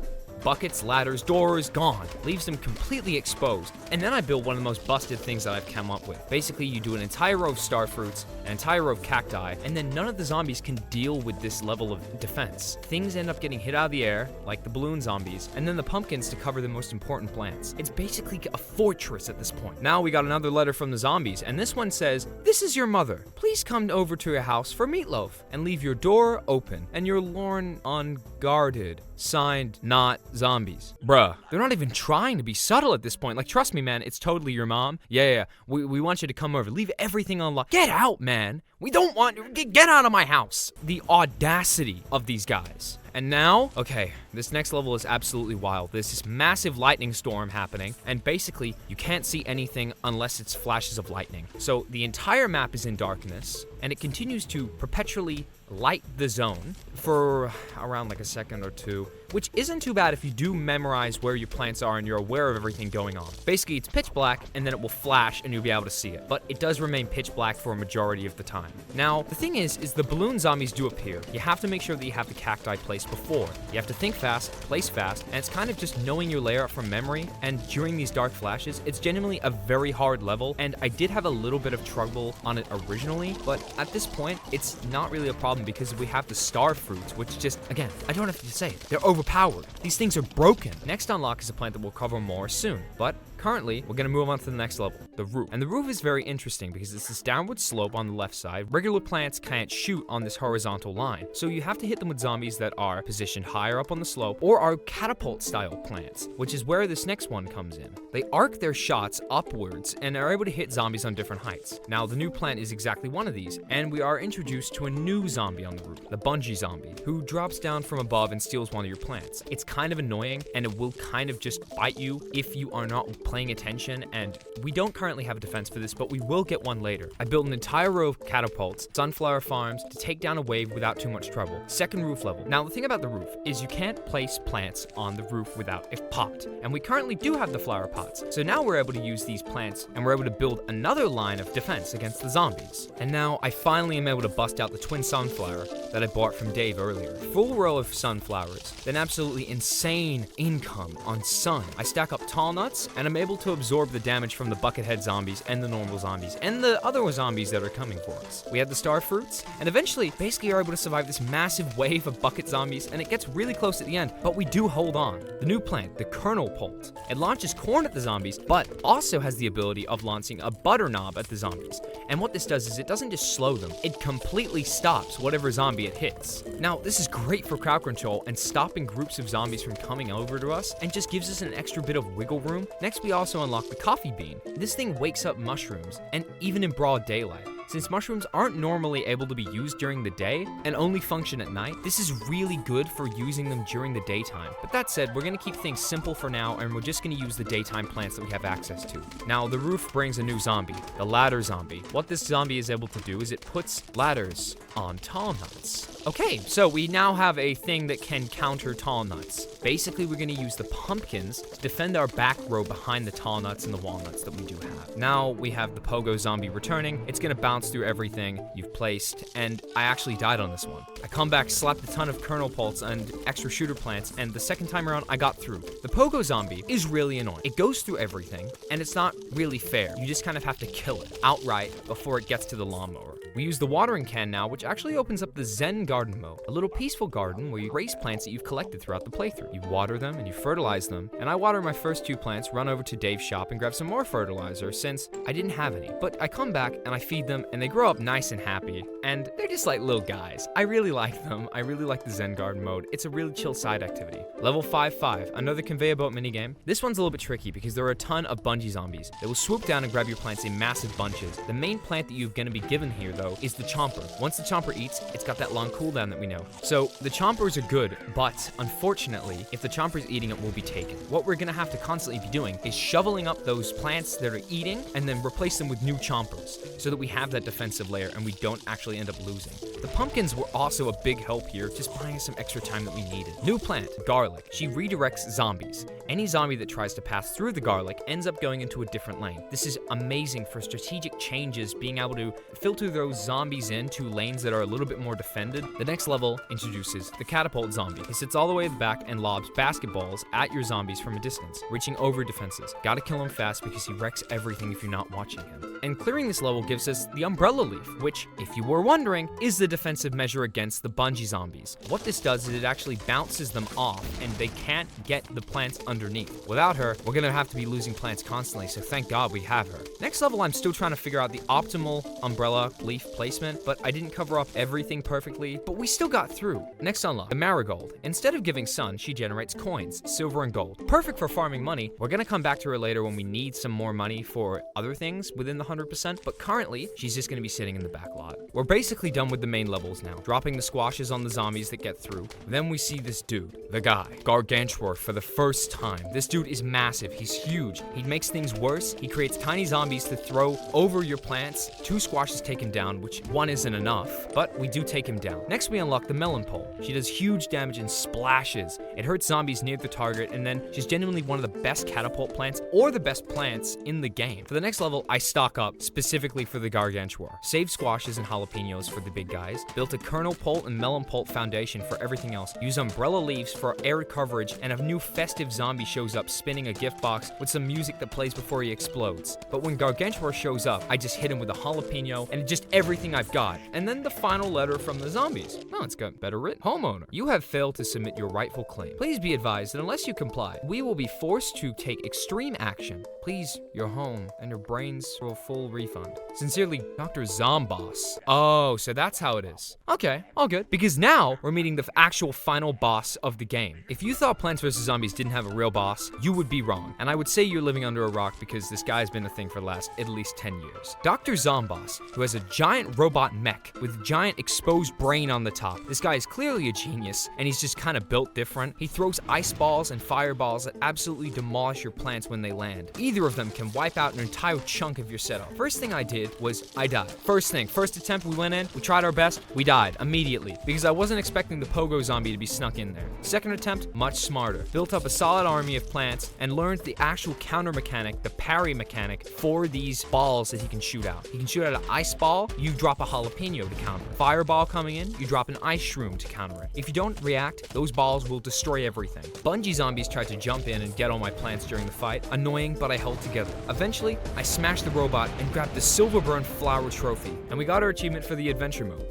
Buckets, ladders, doors, gone. Leaves them completely exposed. And then I built one of the most busted things that I've come up with. Basically, you do an entire row of star fruits, an entire row of cacti, and then none of the zombies can deal with this level of defense. Things end up getting hit out of the air, like the balloon zombies, and then the pumpkins to cover the most important plants. It's basically a fortress at this point. Now we got another letter from the zombies, and this one says, "This is your mother. Please come over to your house for meatloaf, and leave your door open, and your lawn unguarded. Signed, not zombies." Bruh, they're not even trying to be subtle at this point. Like, trust me, man, it's totally your mom. Yeah, we want you to come over. Leave everything unlocked. Get out, man. We don't want, get out of my house. The audacity of these guys. And now, okay, this next level is absolutely wild. There's this massive lightning storm happening, and basically, you can't see anything unless it's flashes of lightning. So the entire map is in darkness, and it continues to perpetually light the zone for around like a second or two, which isn't too bad if you do memorize where your plants are and you're aware of everything going on. Basically, it's pitch black, and then it will flash, and you'll be able to see it. But it does remain pitch black for a majority of the time. Now, the thing is the balloon zombies do appear. You have to make sure that you have the cacti placed before. You have to think fast, place fast, and it's kind of just knowing your layout from memory, and during these dark flashes, it's genuinely a very hard level, and I did have a little bit of trouble on it originally, but at this point, it's not really a problem because we have the star fruits, which just, again, I don't have to say it, they're overpowered. These things are broken. Next unlock is a plant that we'll cover more soon, but currently, we're gonna move on to the next level, the roof. And the roof is very interesting because it's this downward slope on the left side. Regular plants can't shoot on this horizontal line, so you have to hit them with zombies that are positioned higher up on the slope or are catapult-style plants, which is where this next one comes in. They arc their shots upwards and are able to hit zombies on different heights. Now, the new plant is exactly one of these, and we are introduced to a new zombie on the roof, the bungee zombie, who drops down from above and steals one of your plants. It's kind of annoying, and it will kind of just bite you if you are not paying attention, and we don't currently have a defense for this, but we will get one later. I built an entire row of catapults, sunflower farms, to take down a wave without too much trouble. Second roof level. Now, the thing about the roof is you can't place plants on the roof without a pot, and we currently do have the flower pots. So now we're able to use these plants, and we're able to build another line of defense against the zombies. And now I finally am able to bust out the twin sunflower that I bought from Dave earlier. Full row of sunflowers, then absolutely insane income on sun. I stack up tall nuts, and I'm able to absorb the damage from the buckethead zombies and the normal zombies and the other zombies that are coming for us. We have the star fruits, and eventually basically are able to survive this massive wave of bucket zombies, and it gets really close at the end, but we do hold on. The new plant, the kernel pult. It launches corn at the zombies, but also has the ability of launching a butter knob at the zombies. And what this does is it doesn't just slow them, it completely stops whatever zombie it hits. Now, this is great for crowd control and stopping groups of zombies from coming over to us, and just gives us an extra bit of wiggle room. Next, we also unlock the coffee bean. This thing wakes up mushrooms, and even in broad daylight. Since mushrooms aren't normally able to be used during the day and only function at night, this is really good for using them during the daytime. But that said, we're gonna keep things simple for now, and we're just gonna use the daytime plants that we have access to. Now, the roof brings a new zombie, the ladder zombie. What this zombie is able to do is it puts ladders on tall nuts. Okay, so we now have a thing that can counter tall nuts. Basically, we're gonna use the pumpkins to defend our back row behind the tall nuts and the walnuts that we do have. Now we have the pogo zombie returning. It's gonna bounce through everything you've placed, and I actually died on this one. I come back, slapped a ton of kernel pults and extra shooter plants, and the second time around, I got through. The pogo zombie is really annoying. It goes through everything, and it's not really fair. You just kind of have to kill it outright before it gets to the lawnmower. We use the watering can now, which actually opens up the Zen Garden mode, a little peaceful garden where you raise plants that you've collected throughout the playthrough. You water them and you fertilize them, and I water my first 2 plants, run over to Dave's shop and grab some more fertilizer since I didn't have any. But I come back and I feed them, and they grow up nice and happy, and they're just like little guys. I really like them. I really like the Zen Garden mode. It's a really chill side activity. Level 5-5, another conveyor belt minigame. This one's a little bit tricky because there are a ton of bungee zombies that will swoop down and grab your plants in massive bunches. The main plant that you're going to be given here, though, is the chomper. Once the chomper eats, it's got that long cooldown that we know. So the chompers are good, but unfortunately, if the chomper's eating it, we'll be taken. What we're gonna have to constantly be doing is shoveling up those plants that are eating and then replace them with new chompers so that we have that defensive layer and we don't actually end up losing. The pumpkins were also a big help here, just buying us some extra time that we needed. New plant, garlic. She redirects zombies. Any zombie that tries to pass through the garlic ends up going into a different lane. This is amazing for strategic changes, being able to filter those zombies into lanes that are a little bit more defended. The next level introduces the catapult zombie. He sits all the way at the back and lobs basketballs at your zombies from a distance, reaching over defenses. Gotta kill him fast because he wrecks everything if you're not watching him. And clearing this level gives us the umbrella leaf, which, if you were wondering, is the defensive measure against the bungee zombies. What this does is it actually bounces them off, and they can't get the plants underneath. Without her, we're gonna have to be losing plants constantly, so thank God we have her. Next level, I'm still trying to figure out the optimal umbrella leaf placement, but I didn't cover up everything perfectly, but we still got through. Next unlock, the marigold. Instead of giving sun, she generates coins, silver and gold. Perfect for farming money. We're gonna come back to her later when we need some more money for other things within the 100%, but currently, she's just gonna be sitting in the back lot. We're basically done with the main levels now, dropping the squashes on the zombies that get through. Then we see this dude, the guy, Gargantuar, for the first time. This dude is massive, he's huge. He makes things worse. He creates tiny zombies to throw over your plants. 2 squashes take him down, which 1 isn't enough, but we do take him down. Next, we unlock the melon pole. She does huge damage and splashes. It hurts zombies near the target, and then she's genuinely one of the best catapult plants or the best plants in the game. For the next level, I stock up specifically for the Gargantuar. Saved squashes and jalapenos for the big guys. Built a kernel pult and melon pult foundation for everything else. Use umbrella leaves for air coverage, and a new festive zombie shows up spinning a gift box with some music that plays before he explodes. But when Gargantuar shows up, I just hit him with a jalapeno and just everything I've got. And then the final letter from the zombies. Oh, it's got better written. Homeowner, you have failed to submit your rightful claim. Please be advised that unless you comply, we will be forced to take extreme action. Please, your home and your brains for a full refund. Sincerely, Dr. Zomboss. Oh, so that's how it is. Okay, all good. Because now we're meeting the actual final boss of the game. If you thought Plants vs. Zombies didn't have a real boss, you would be wrong. And I would say you're living under a rock because this guy's been a thing for the last at least 10 years. Dr. Zomboss, who has a giant robot mech with giant exposed brain on the top. This guy is clearly a genius, and he's just kind of built different. He throws ice balls and fireballs that absolutely demolish your plants when they land. Either of them can wipe out an entire chunk of your setup. First thing I did was I died. First attempt we went in, we tried our best, we died immediately because I wasn't expecting the pogo zombie to be snuck in there. Second attempt, much smarter. Built up a solid army of plants and learned the actual counter mechanic, the parry mechanic for these balls that he can shoot out. He can shoot out an ice ball, you drop a jalapeno to counter it. Fireball coming in, you drop an ice shroom to counter it. If you don't react, those balls will destroy everything. Bungee zombies tried to jump in and get on my plants during the fight. Annoying, but I held together. Eventually, I smashed the robot and grabbed the Silver Burn Flower trophy, and we got our achievement for the adventure mode.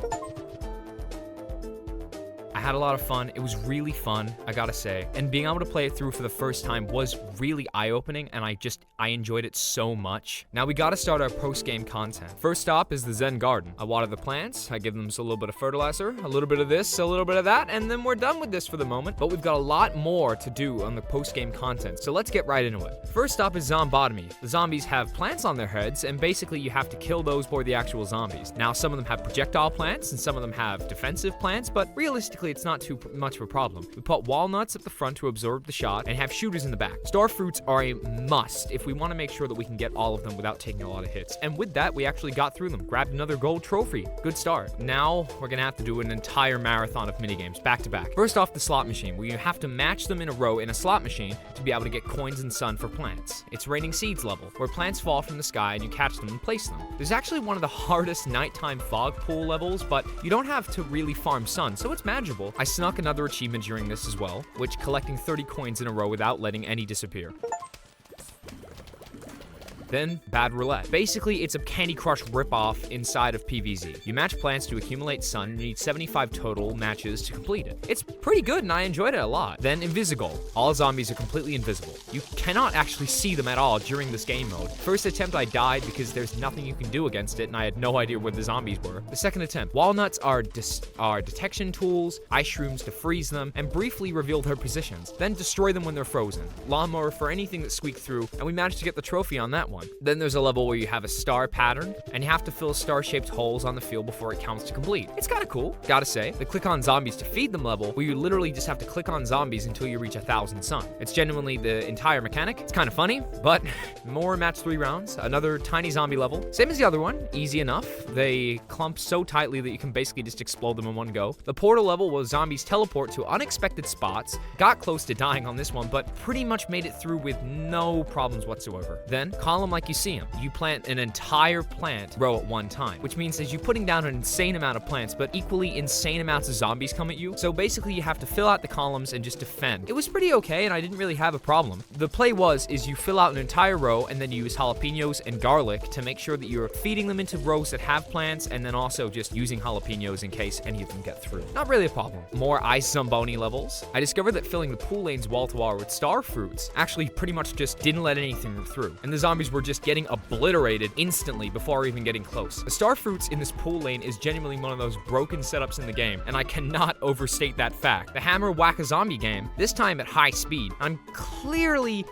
I had a lot of fun. It was really fun, I gotta say. And being able to play it through for the first time was really eye-opening, and I enjoyed it so much. Now we gotta start our post-game content. First stop is the Zen Garden. I water the plants, I give them a little bit of fertilizer, a little bit of this, a little bit of that, and then we're done with this for the moment. But we've got a lot more to do on the post-game content, so let's get right into it. First stop is zombotomy. The zombies have plants on their heads, and basically you have to kill those for the actual zombies. Now some of them have projectile plants, and some of them have defensive plants, but realistically it's not too much of a problem. We put walnuts at the front to absorb the shot and have shooters in the back. Star fruits are a must if we want to make sure that we can get all of them without taking a lot of hits. And with that, we actually got through them. Grabbed another gold trophy. Good start. Now we're gonna have to do an entire marathon of minigames back to back. First off, the slot machine, where you have to match them in a row in a slot machine to be able to get coins and sun for plants. It's raining seeds level, where plants fall from the sky and you catch them and place them. There's actually one of the hardest nighttime fog pool levels, but you don't have to really farm sun, so it's manageable. I snuck another achievement during this as well, which collecting 30 coins in a row without letting any disappear. Then, Bad Roulette. Basically, it's a Candy Crush ripoff inside of PvZ. You match plants to accumulate sun, and you need 75 total matches to complete it. It's pretty good, and I enjoyed it a lot. Then, Invisigoal. All zombies are completely invisible. You cannot actually see them at all during this game mode. First attempt, I died because there's nothing you can do against it, and I had no idea where the zombies were. The second attempt, walnuts are detection tools, ice shrooms to freeze them, and briefly reveal their positions. Then destroy them when they're frozen. Lawnmower for anything that squeaked through, and we managed to get the trophy on that one. Then there's a level where you have a star pattern, and you have to fill star-shaped holes on the field before it counts to complete. It's kind of cool, gotta say. The click on zombies to feed them level, where you literally just have to click on zombies until you reach 1,000 sun. It's genuinely the entire mechanic. It's kind of funny, but more match 3 rounds. Another tiny zombie level. Same as the other one, easy enough. They clump so tightly that you can basically just explode them in one go. The portal level was zombies teleport to unexpected spots. Got close to dying on this one, but pretty much made it through with no problems whatsoever. Then, column like you see them. You plant an entire plant row at one time, which means that you're putting down an insane amount of plants, but equally insane amounts of zombies come at you. So basically you have to fill out the columns and just defend. It was pretty okay, and I didn't really have a problem. The play is you fill out an entire row, and then you use jalapenos and garlic to make sure that you're feeding them into rows that have plants, and then also just using jalapenos in case any of them get through. Not really a problem. More ice zomboni levels. I discovered that filling the pool lanes wall to wall with star fruits actually pretty much just didn't let anything through, and the zombies were just getting obliterated instantly before even getting close. The star fruits in this pool lane is genuinely one of those broken setups in the game, and I cannot overstate that fact. The hammer whack a zombie game, this time at high speed. I'm clearly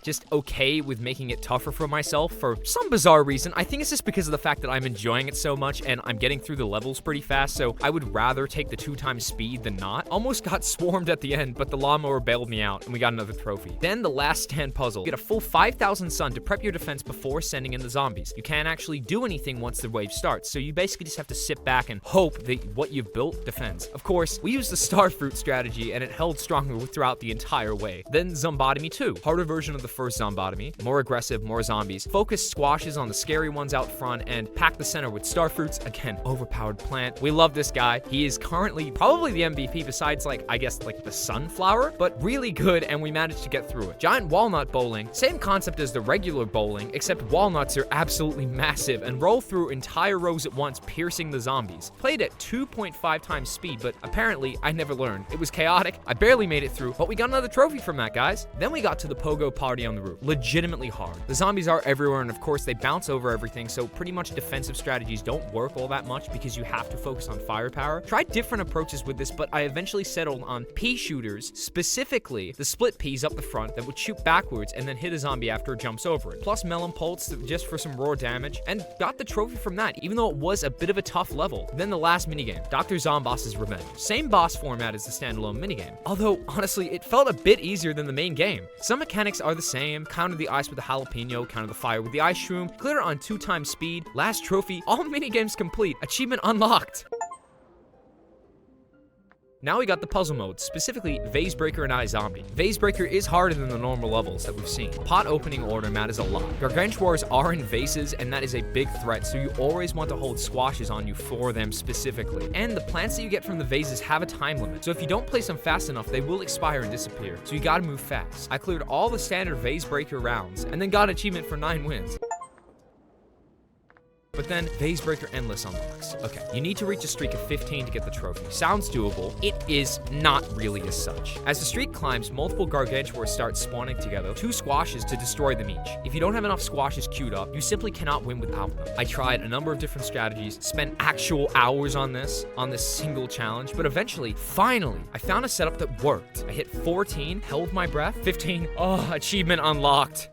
just okay with making it tougher for myself for some bizarre reason. I think it's just because of the fact that I'm enjoying it so much and I'm getting through the levels pretty fast, so I would rather take the 2x speed than not. Almost got swarmed at the end, but the lawnmower bailed me out and we got another trophy. Then the last stand puzzle. Get a full 5,000 sun to prep your defense before sending in the zombies. You can't actually do anything once the wave starts, so you basically just have to sit back and hope that what you've built defends. Of course, we used the star fruit strategy and it held stronger throughout the entire way. Then Zombotomy 2. Harder version of the first Zombotomy. More aggressive, more zombies. Focus squashes on the scary ones out front and pack the center with star fruits. Again, overpowered plant. We love this guy. He is currently probably the MVP besides I guess the sunflower, but really good, and we managed to get through it. Giant walnut bowling. Same concept as the regular bowling, except walnuts are absolutely massive and roll through entire rows at once, piercing the zombies. Played at 2.5x speed, but apparently I never learned. It was chaotic. I barely made it through, but we got another trophy from that, guys. Then we got to the pogo party on the roof. Legitimately hard. The zombies are everywhere, and of course they bounce over everything, so pretty much defensive strategies don't work all that much because you have to focus on firepower. Tried different approaches with this, but I eventually settled on pea shooters, specifically the split peas up the front that would shoot backwards and then hit a zombie after it jumps over it. Plus melon pulse just for some raw damage, and got the trophy from that, even though it was a bit of a tough level. Then the last minigame, Dr. Zomboss's Revenge. Same boss format as the standalone minigame, although honestly it felt a bit easier than the main game. Some mechanics are the same. Counter the ice with the jalapeno, counter the fire with the ice shroom, clear on 2x speed, last trophy, all minigames complete, achievement unlocked. Now we got the puzzle mode, specifically Vase Breaker and iZombie. Vase Breaker is harder than the normal levels that we've seen. Pot opening order matters a lot. Gargantuars are in vases, and that is a big threat, so you always want to hold squashes on you for them specifically. And the plants that you get from the vases have a time limit, so if you don't place them fast enough, they will expire and disappear, so you gotta move fast. I cleared all the standard Vase Breaker rounds, and then got an achievement for 9 wins. But then, Vase Breaker Endless unlocks. Okay, you need to reach a streak of 15 to get the trophy. Sounds doable. It is not really as such. As the streak climbs, multiple Gargantuars start spawning together, 2 squashes to destroy them each. If you don't have enough squashes queued up, you simply cannot win without them. I tried a number of different strategies, spent actual hours on this single challenge, but eventually, finally, I found a setup that worked. I hit 14, held my breath, 15, achievement unlocked.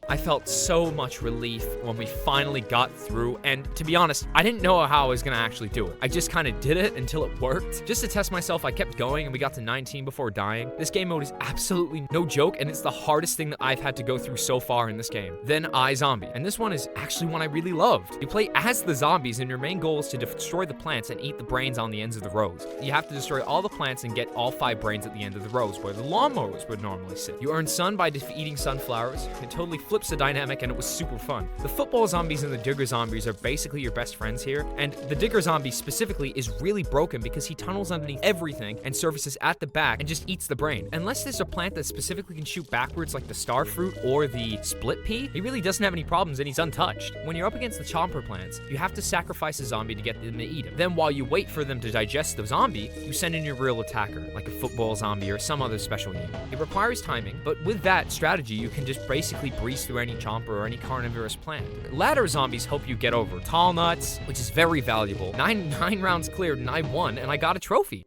I felt so much relief when we finally got through, and to be honest, I didn't know how I was gonna actually do it. I just kind of did it until it worked. Just to test myself, I kept going and we got to 19 before dying. This game mode is absolutely no joke, and it's the hardest thing that I've had to go through so far in this game. Then iZombie, and this one is actually one I really loved. You play as the zombies, and your main goal is to destroy the plants and eat the brains on the ends of the rows. You have to destroy all the plants and get all 5 brains at the end of the rows, where the lawnmowers would normally sit. You earn sun by eating sunflowers. It totally flips the dynamic, and it was super fun. The football zombies and the digger zombies are basically your best friends here, and the digger zombie specifically is really broken because he tunnels underneath everything and surfaces at the back and just eats the brain. Unless there's a plant that specifically can shoot backwards like the star fruit or the split pea, he really doesn't have any problems and he's untouched. When you're up against the chomper plants, you have to sacrifice a zombie to get them to eat him. Then while you wait for them to digest the zombie, you send in your real attacker, like a football zombie or some other special unit. It requires timing, but with that strategy, you can just basically breeze through any chomper or any carnivorous plant. Ladder zombies help you get over tall nuts, which is very valuable. 9 rounds cleared and I won, and I got a trophy.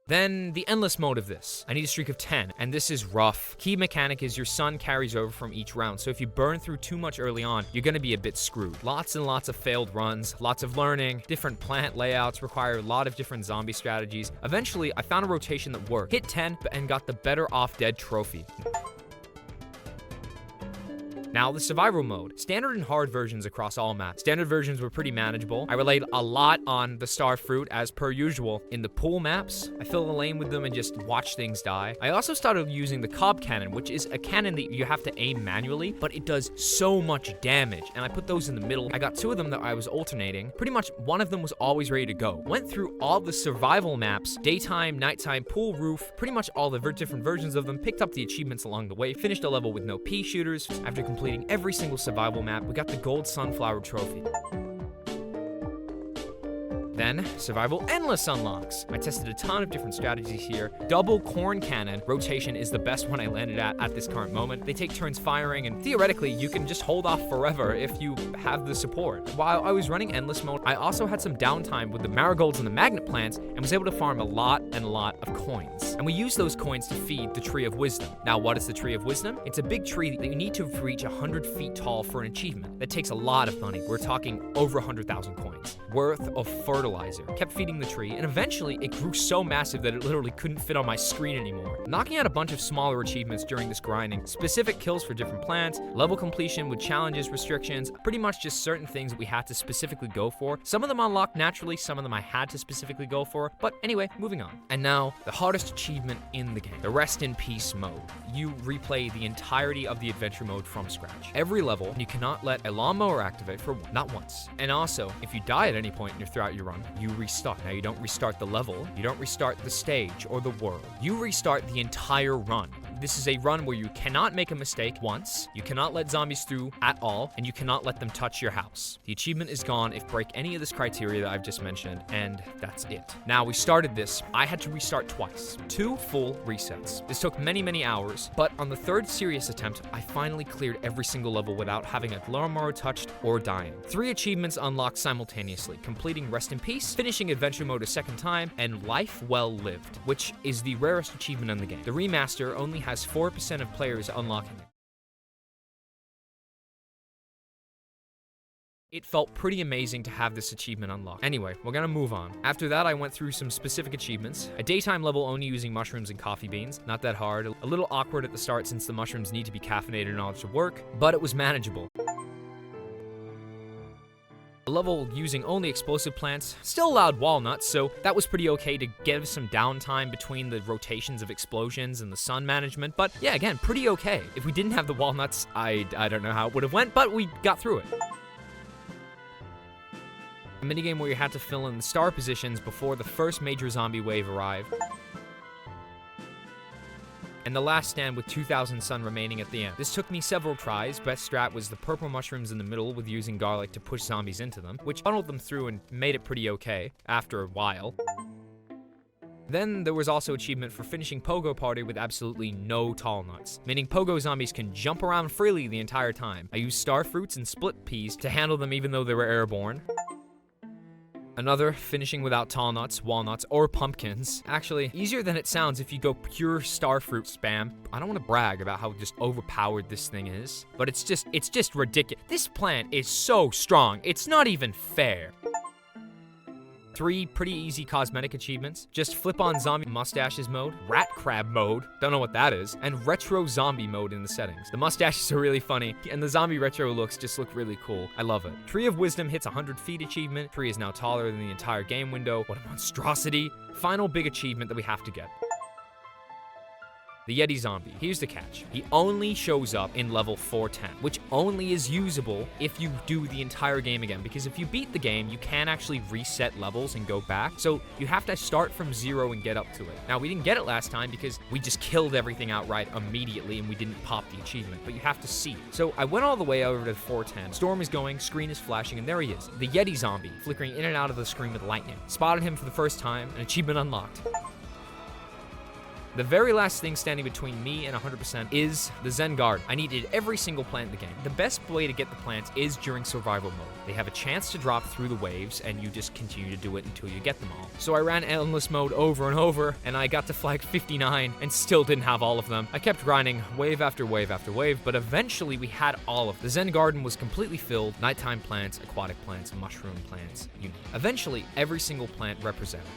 Then, the endless mode of this. I need a streak of 10, and this is rough. Key mechanic is your sun carries over from each round, so if you burn through too much early on, you're gonna be a bit screwed. Lots and lots of failed runs, lots of learning, different plant layouts require a lot of different zombie strategies. Eventually, I found a rotation that worked. Hit 10 and got the Better Off Dead trophy. Now the survival mode. Standard and hard versions across all maps. Standard versions were pretty manageable. I relied a lot on the star fruit as per usual. In the pool maps, I fill the lane with them and just watch things die. I also started using the cob cannon, which is a cannon that you have to aim manually, but it does so much damage, and I put those in the middle. I got 2 of them that I was alternating. Pretty much one of them was always ready to go. Went through all the survival maps, daytime, nighttime, pool, roof, pretty much all the different versions of them, picked up the achievements along the way, finished a level with no pea shooters. After completing every single survival map, we got the gold sunflower trophy. Then, survival endless unlocks. I tested a ton of different strategies here. Double corn cannon rotation is the best one I landed at this current moment. They take turns firing, and theoretically, you can just hold off forever if you have the support. While I was running endless mode, I also had some downtime with the marigolds and the magnet plants, and was able to farm a lot of coins. And we used those coins to feed the Tree of Wisdom. Now, what is the Tree of Wisdom? It's a big tree that you need to reach 100 feet tall for an achievement. That takes a lot of money. We're talking over 100,000 coins worth of fertilizer. Kept feeding the tree, and eventually it grew so massive that it literally couldn't fit on my screen anymore. Knocking out a bunch of smaller achievements during this grinding, specific kills for different plants, level completion with challenges, restrictions, pretty much just certain things that we had to specifically go for. Some of them unlocked naturally, some of them I had to specifically go for, but anyway, moving on. And now, the hardest achievement in the game, the Rest in Peace mode. You replay the entirety of the adventure mode from scratch. Every level, you cannot let a lawnmower activate for not once. And also, if you die at any point throughout your run, you restart. Now, you don't restart the level, you don't restart the stage or the world. You restart the entire run. This is a run where you cannot make a mistake once, you cannot let zombies through at all, and you cannot let them touch your house. The achievement is gone if break any of this criteria that I've just mentioned, and that's it. Now, we started this. I had to restart twice. 2 full resets. This took many hours, but on the 3rd serious attempt, I finally cleared every single level without having a lawnmower touched or dying. 3 achievements unlocked simultaneously, completing Rest in Peace, finishing adventure mode a 2nd time, and Life Well Lived, which is the rarest achievement in the game. The remaster only has 4% of players unlocking it. It felt pretty amazing to have this achievement unlocked. Anyway, we're gonna move on. After that, I went through some specific achievements. A daytime level only using mushrooms and coffee beans. Not that hard. A little awkward at the start since the mushrooms need to be caffeinated in order to work, but it was manageable. A level using only explosive plants, still allowed walnuts, so that was pretty okay to give some downtime between the rotations of explosions and the sun management, but yeah, again, pretty okay. If we didn't have the walnuts, I don't know how it would have went, but we got through it. A minigame where you had to fill in the star positions before the first major zombie wave arrived. And the last stand with 2,000 sun remaining at the end. This took me several tries. Best strat was the purple mushrooms in the middle with using garlic to push zombies into them, which funneled them through and made it pretty okay after a while. Then there was also achievement for finishing Pogo Party with absolutely no tall nuts, meaning Pogo zombies can jump around freely the entire time. I used star fruits and split peas to handle them even though they were airborne. Another, finishing without tall nuts, walnuts, or pumpkins. Actually, easier than it sounds if you go pure starfruit spam. I don't want to brag about how just overpowered this thing is, but it's just ridiculous. This plant is so strong, it's not even fair. 3 pretty easy cosmetic achievements. Just flip on zombie mustaches mode, rat crab mode, don't know what that is, and retro zombie mode in the settings. The mustaches are really funny, and the zombie retro looks just look really cool. I love it. Tree of Wisdom hits 100 feet achievement. Tree is now taller than the entire game window. What a monstrosity. Final big achievement that we have to get. The Yeti zombie. Here's the catch. He only shows up in level 410, which only is usable if you do the entire game again, because if you beat the game, you can actually reset levels and go back, so you have to start from 0 and get up to it. Now, we didn't get it last time because we just killed everything outright immediately and we didn't pop the achievement, but you have to see it. So I went all the way over to 410. Storm is going, screen is flashing, and there he is. The Yeti zombie, flickering in and out of the screen with lightning. Spotted him for the first time, an achievement unlocked. The very last thing standing between me and 100% is the Zen Garden. I needed every single plant in the game. The best way to get the plants is during survival mode. They have a chance to drop through the waves, and you just continue to do it until you get them all. So I ran endless mode over and over, and I got to flag 59 and still didn't have all of them. I kept grinding wave after wave after wave, but eventually we had all of them. The Zen Garden was completely filled. Nighttime plants, aquatic plants, mushroom plants, you name it. Eventually, every single plant represented.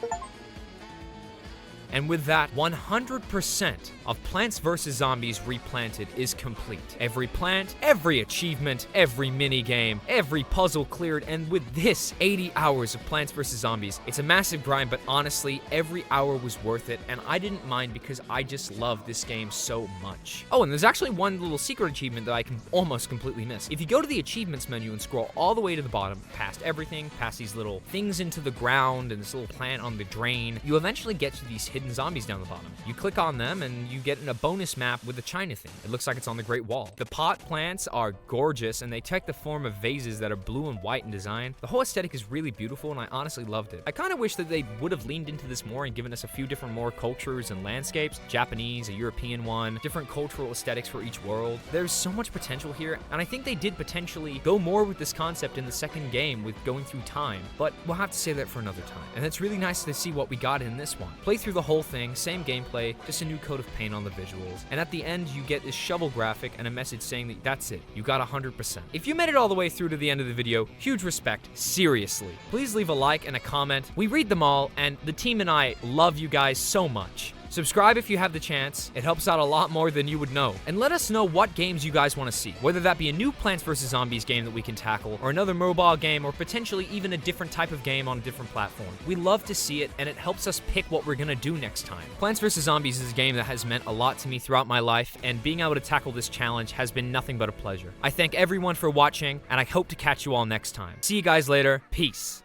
And with that, 100% of Plants vs. Zombies Replanted is complete. Every plant, every achievement, every mini game, every puzzle cleared, and with this 80 hours of Plants vs. Zombies, it's a massive grind, but honestly, every hour was worth it, and I didn't mind because I just love this game so much. Oh, and there's actually one little secret achievement that I can almost completely miss. If you go to the achievements menu and scroll all the way to the bottom, past everything, past these little things into the ground and this little plant on the drain, you eventually get to these hidden zombies down the bottom. You click on them and you get in a bonus map with a China thing. It looks like it's on the Great Wall. The pot plants are gorgeous and they take the form of vases that are blue and white in design. The whole aesthetic is really beautiful and I honestly loved it. I kind of wish that they would have leaned into this more and given us a few different more cultures and landscapes. Japanese, a European one, different cultural aesthetics for each world. There's so much potential here, and I think they did potentially go more with this concept in the second game with going through time, but we'll have to save that for another time. And it's really nice to see what we got in this one. Play through the whole thing, same gameplay, just a new coat of paint on the visuals, and at the end you get this shovel graphic and a message saying that that's it, you got 100%. If you made it all the way through to the end of the video, huge respect, seriously. Please leave a like and a comment. We read them all, and the team and I love you guys so much. Subscribe if you have the chance. It helps out a lot more than you would know. And let us know what games you guys want to see. Whether that be a new Plants vs. Zombies game that we can tackle, or another mobile game, or potentially even a different type of game on a different platform. We love to see it, and it helps us pick what we're gonna do next time. Plants vs. Zombies is a game that has meant a lot to me throughout my life, and being able to tackle this challenge has been nothing but a pleasure. I thank everyone for watching, and I hope to catch you all next time. See you guys later. Peace.